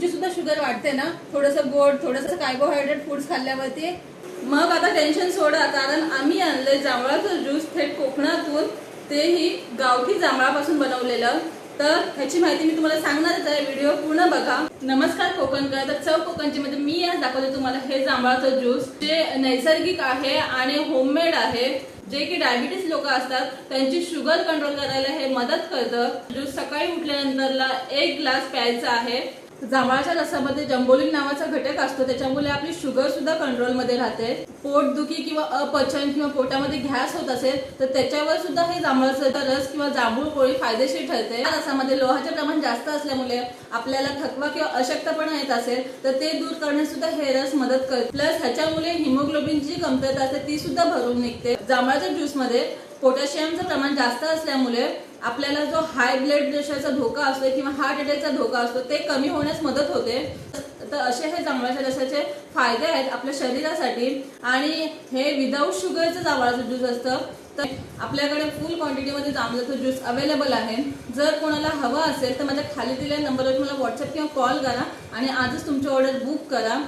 तुमची सुद्धा शुगर वाढते ना थोडंसं गोड थोडंसं कार्बोहायड्रेट फूड्स खाल्ल्यावरती। मग आता टेन्शन सोडा, कारण आम्ही आणले जांभळाचं ज्यूस थेट कोकणातून, तेही गावठी जांभळापासून बनवलेलं। तर ह्याची माहिती मी तुम्हाला सांगणारच आहे, व्हिडिओ पूर्ण बघा। नमस्कार कोकणकर, तर चव कोकणची मध्ये मी आज दाखवते तुम्हाला हे जांभळाचं ज्यूस, जे नैसर्गिक आहे आणि होममेड आहे, जे की डायबिटीज लोक असतात त्यांची शुगर कंट्रोल करायला हे मदत करतं। ज्यूस सकाळी उठल्यानंतरला 1 ग्लास प्यायचा आहे। जांभळाच्या रसामध्ये जंबोलिन नावाचा घटक असतो, त्याच्यामुळे आपली शुगर सुद्धा कंट्रोलमध्ये राहते। पोटदुखी किंवा अपचन किंवा पोटामध्ये गॅस होत असेल तर त्याच्यावर सुद्धा हे जांभळाचा रस किंवा जांभूळ पोळी फायदेशीर ठरते। या रसामध्ये लोहाचे प्रमाण जास्त असल्यामुळे आपल्याला थकवा किंवा अशक्तपणा येत असेल तर ते दूर करण्यास सुद्धा हे रस मदत करते। प्लस ह्याच्यामुळे हिमोग्लोबिनची कमतरता असते ती सुद्धा भरून निघते। जांभळाच्या ज्यूस मध्ये पोटॅशियमचं प्रमाण जास्त असल्यामुळे आपल्याला जो हाय ब्लड प्रेशरचा धोका असतो किंवा हार्ट अटॅकचा धोका असतो ते कमी होण्यास मदत होते। तर असे हे जांभळाच्या रसाचे फायदे आहेत आपल्या शरीरासाठी। आणि हे विदाऊट शुगरचं जांभळाचं ज्यूस असतं। तर आपल्याकडे फुल क्वांटिटीमध्ये जांभळाचं ज्यूस अवेलेबल आहे। जर कोणाला हवं असेल तर माझ्या खाली दिलेल्या नंबरवर मला व्हॉट्सअप किंवा कॉल करा आणि आजच तुमची ऑर्डर बुक करा।